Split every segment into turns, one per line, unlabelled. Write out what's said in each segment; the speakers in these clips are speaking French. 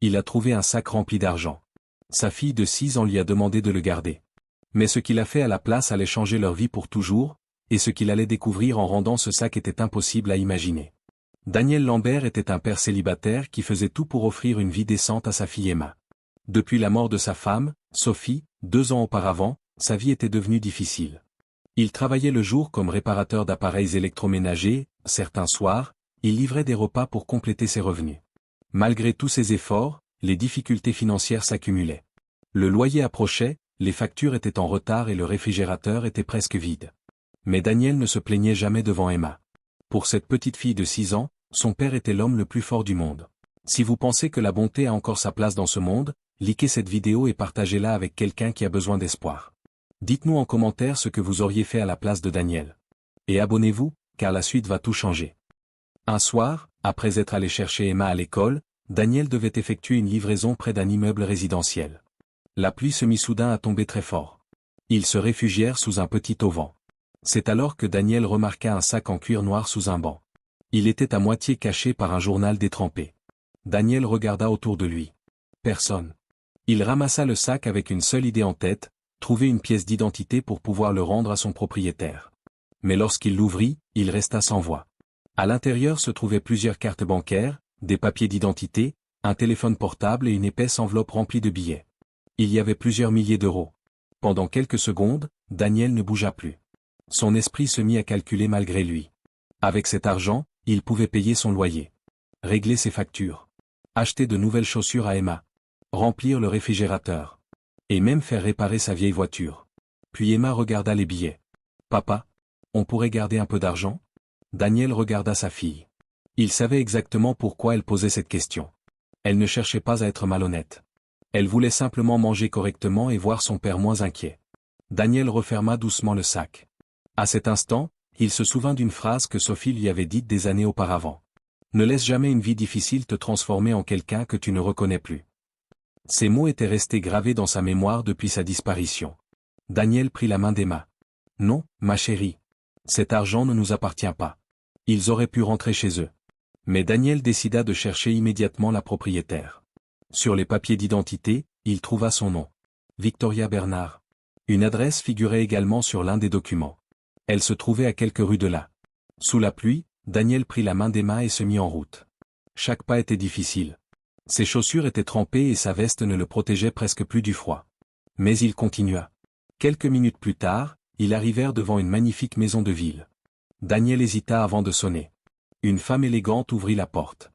Il a trouvé un sac rempli d'argent. Sa fille de 6 ans lui a demandé de le garder. Mais ce qu'il a fait à la place allait changer leur vie pour toujours, et ce qu'il allait découvrir en rendant ce sac était impossible à imaginer. Daniel Lambert était un père célibataire qui faisait tout pour offrir une vie décente à sa fille Emma. Depuis la mort de sa femme, Sophie, 2 ans auparavant, sa vie était devenue difficile. Il travaillait le jour comme réparateur d'appareils électroménagers, certains soirs, il livrait des repas pour compléter ses revenus. Malgré tous ses efforts, les difficultés financières s'accumulaient. Le loyer approchait, les factures étaient en retard et le réfrigérateur était presque vide. Mais Daniel ne se plaignait jamais devant Emma. Pour cette petite fille de 6 ans, son père était l'homme le plus fort du monde. Si vous pensez que la bonté a encore sa place dans ce monde, likez cette vidéo et partagez-la avec quelqu'un qui a besoin d'espoir. Dites-nous en commentaire ce que vous auriez fait à la place de Daniel. Et abonnez-vous, car la suite va tout changer. Un soir, après être allé chercher Emma à l'école, Daniel devait effectuer une livraison près d'un immeuble résidentiel. La pluie se mit soudain à tomber très fort. Ils se réfugièrent sous un petit auvent. C'est alors que Daniel remarqua un sac en cuir noir sous un banc. Il était à moitié caché par un journal détrempé. Daniel regarda autour de lui. Personne. Il ramassa le sac avec une seule idée en tête, trouver une pièce d'identité pour pouvoir le rendre à son propriétaire. Mais lorsqu'il l'ouvrit, il resta sans voix. À l'intérieur se trouvaient plusieurs cartes bancaires, des papiers d'identité, un téléphone portable et une épaisse enveloppe remplie de billets. Il y avait plusieurs milliers d'euros. Pendant quelques secondes, Daniel ne bougea plus. Son esprit se mit à calculer malgré lui. Avec cet argent, il pouvait payer son loyer, régler ses factures, acheter de nouvelles chaussures à Emma, remplir le réfrigérateur, et même faire réparer sa vieille voiture. Puis Emma regarda les billets. « Papa, on pourrait garder un peu d'argent ?» Daniel regarda sa fille. Il savait exactement pourquoi elle posait cette question. Elle ne cherchait pas à être malhonnête. Elle voulait simplement manger correctement et voir son père moins inquiet. Daniel referma doucement le sac. À cet instant, il se souvint d'une phrase que Sophie lui avait dite des années auparavant. « Ne laisse jamais une vie difficile te transformer en quelqu'un que tu ne reconnais plus. » Ces mots étaient restés gravés dans sa mémoire depuis sa disparition. Daniel prit la main d'Emma. « Non, ma chérie. Cet argent ne nous appartient pas. Ils auraient pu rentrer chez eux. » Mais Daniel décida de chercher immédiatement la propriétaire. Sur les papiers d'identité, il trouva son nom. Victoria Bernard. Une adresse figurait également sur l'un des documents. Elle se trouvait à quelques rues de là. Sous la pluie, Daniel prit la main d'Emma et se mit en route. Chaque pas était difficile. Ses chaussures étaient trempées et sa veste ne le protégeait presque plus du froid. Mais il continua. Quelques minutes plus tard, ils arrivèrent devant une magnifique maison de ville. Daniel hésita avant de sonner. Une femme élégante ouvrit la porte.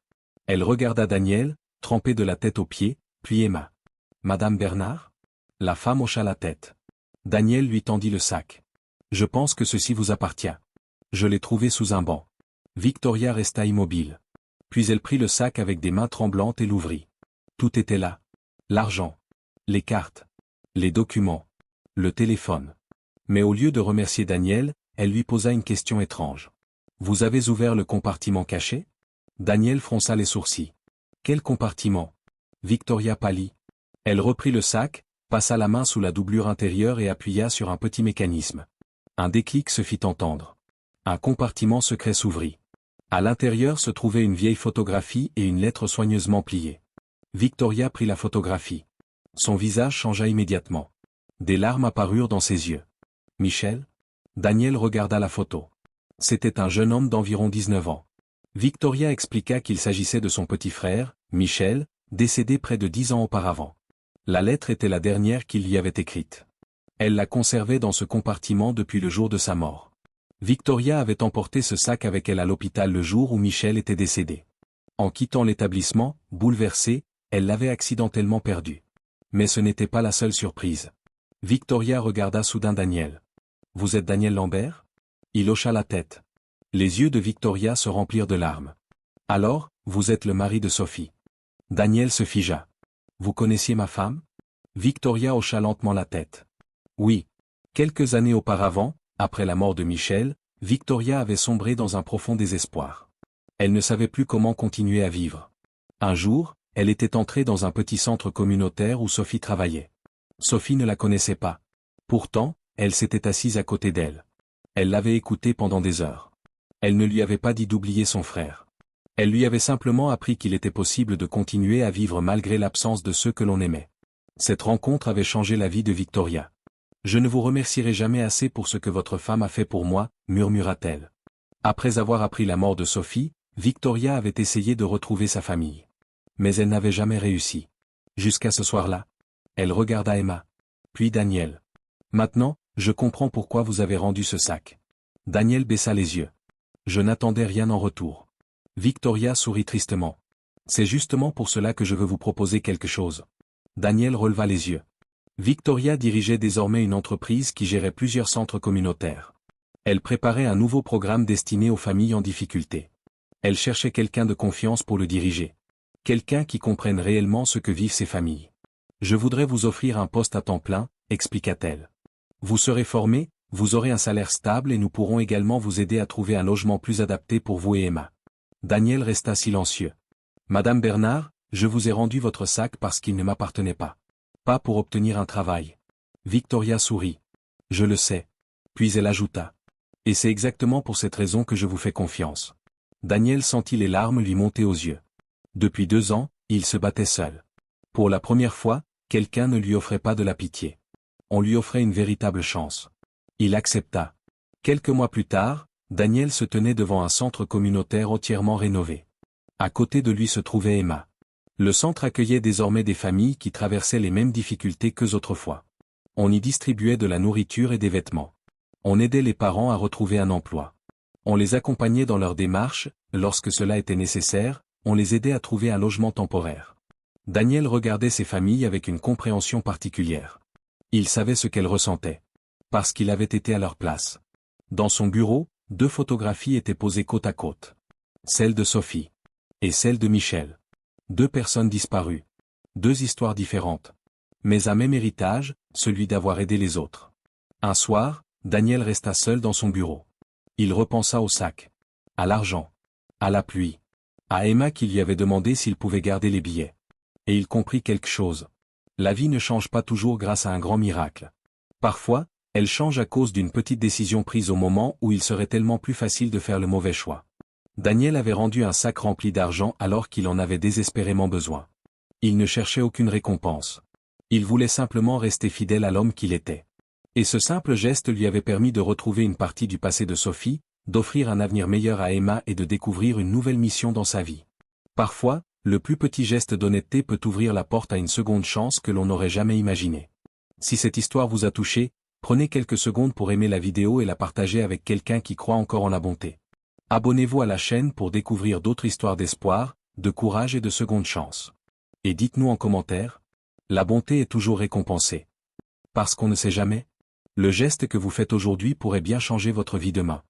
Elle regarda Daniel, trempé de la tête aux pieds, puis Emma. « Madame Bernard ?» La femme hocha la tête. Daniel lui tendit le sac. « Je pense que ceci vous appartient. Je l'ai trouvé sous un banc. » Victoria resta immobile. Puis elle prit le sac avec des mains tremblantes et l'ouvrit. Tout était là. L'argent. Les cartes. Les documents. Le téléphone. Mais au lieu de remercier Daniel, elle lui posa une question étrange. « Vous avez ouvert le compartiment caché ?» Daniel fronça les sourcils. « Quel compartiment ?» Victoria pâlit. Elle reprit le sac, passa la main sous la doublure intérieure et appuya sur un petit mécanisme. Un déclic se fit entendre. Un compartiment secret s'ouvrit. À l'intérieur se trouvait une vieille photographie et une lettre soigneusement pliée. Victoria prit la photographie. Son visage changea immédiatement. Des larmes apparurent dans ses yeux. « Michel ?» Daniel regarda la photo. C'était un jeune homme d'environ 19 ans. Victoria expliqua qu'il s'agissait de son petit frère, Michel, décédé près de 10 ans auparavant. La lettre était la dernière qu'il lui avait écrite. Elle la conservait dans ce compartiment depuis le jour de sa mort. Victoria avait emporté ce sac avec elle à l'hôpital le jour où Michel était décédé. En quittant l'établissement, bouleversée, elle l'avait accidentellement perdu. Mais ce n'était pas la seule surprise. Victoria regarda soudain Daniel. « Vous êtes Daniel Lambert ?» Il hocha la tête. Les yeux de Victoria se remplirent de larmes. « Alors, vous êtes le mari de Sophie. » Daniel se figea. « Vous connaissiez ma femme ?» Victoria hocha lentement la tête. « Oui. Quelques années auparavant, après la mort de Michel, Victoria avait sombré dans un profond désespoir. Elle ne savait plus comment continuer à vivre. Un jour, elle était entrée dans un petit centre communautaire où Sophie travaillait. Sophie ne la connaissait pas. Pourtant, elle s'était assise à côté d'elle. Elle l'avait écoutée pendant des heures. Elle ne lui avait pas dit d'oublier son frère. Elle lui avait simplement appris qu'il était possible de continuer à vivre malgré l'absence de ceux que l'on aimait. Cette rencontre avait changé la vie de Victoria. « Je ne vous remercierai jamais assez pour ce que votre femme a fait pour moi », murmura-t-elle. Après avoir appris la mort de Sophie, Victoria avait essayé de retrouver sa famille. Mais elle n'avait jamais réussi. Jusqu'à ce soir-là. Elle regarda Emma. Puis Daniel. « Maintenant, je comprends pourquoi vous avez rendu ce sac. » Daniel baissa les yeux. « Je n'attendais rien en retour. » Victoria sourit tristement. « C'est justement pour cela que je veux vous proposer quelque chose. » Daniel releva les yeux. Victoria dirigeait désormais une entreprise qui gérait plusieurs centres communautaires. Elle préparait un nouveau programme destiné aux familles en difficulté. Elle cherchait quelqu'un de confiance pour le diriger. Quelqu'un qui comprenne réellement ce que vivent ces familles. « Je voudrais vous offrir un poste à temps plein », expliqua-t-elle. « Vous serez formé, vous aurez un salaire stable et nous pourrons également vous aider à trouver un logement plus adapté pour vous et Emma. » Daniel resta silencieux. « Madame Bernard, je vous ai rendu votre sac parce qu'il ne m'appartenait pas. Pas pour obtenir un travail. » Victoria sourit. « Je le sais. » Puis elle ajouta. « Et c'est exactement pour cette raison que je vous fais confiance. » Daniel sentit les larmes lui monter aux yeux. Depuis 2 ans, il se battait seul. Pour la première fois, quelqu'un ne lui offrait pas de la pitié. On lui offrait une véritable chance. Il accepta. Quelques mois plus tard, Daniel se tenait devant un centre communautaire entièrement rénové. À côté de lui se trouvait Emma. Le centre accueillait désormais des familles qui traversaient les mêmes difficultés qu'eux autrefois. On y distribuait de la nourriture et des vêtements. On aidait les parents à retrouver un emploi. On les accompagnait dans leurs démarches, lorsque cela était nécessaire, on les aidait à trouver un logement temporaire. Daniel regardait ces familles avec une compréhension particulière. Il savait ce qu'elles ressentaient. Parce qu'il avait été à leur place. Dans son bureau, 2 photographies étaient posées côte à côte. Celle de Sophie. Et celle de Michel. 2 personnes disparues. 2 histoires différentes. Mais un même héritage, celui d'avoir aidé les autres. Un soir, Daniel resta seul dans son bureau. Il repensa au sac. À l'argent. À la pluie. À Emma qui lui avait demandé s'il pouvait garder les billets. Et il comprit quelque chose. La vie ne change pas toujours grâce à un grand miracle. Parfois, elle change à cause d'une petite décision prise au moment où il serait tellement plus facile de faire le mauvais choix. Daniel avait rendu un sac rempli d'argent alors qu'il en avait désespérément besoin. Il ne cherchait aucune récompense. Il voulait simplement rester fidèle à l'homme qu'il était. Et ce simple geste lui avait permis de retrouver une partie du passé de Sophie, d'offrir un avenir meilleur à Emma et de découvrir une nouvelle mission dans sa vie. Parfois, le plus petit geste d'honnêteté peut ouvrir la porte à une seconde chance que l'on n'aurait jamais imaginée. Si cette histoire vous a touché, prenez quelques secondes pour aimer la vidéo et la partager avec quelqu'un qui croit encore en la bonté. Abonnez-vous à la chaîne pour découvrir d'autres histoires d'espoir, de courage et de seconde chance. Et dites-nous en commentaire, la bonté est toujours récompensée. Parce qu'on ne sait jamais. Le geste que vous faites aujourd'hui pourrait bien changer votre vie demain.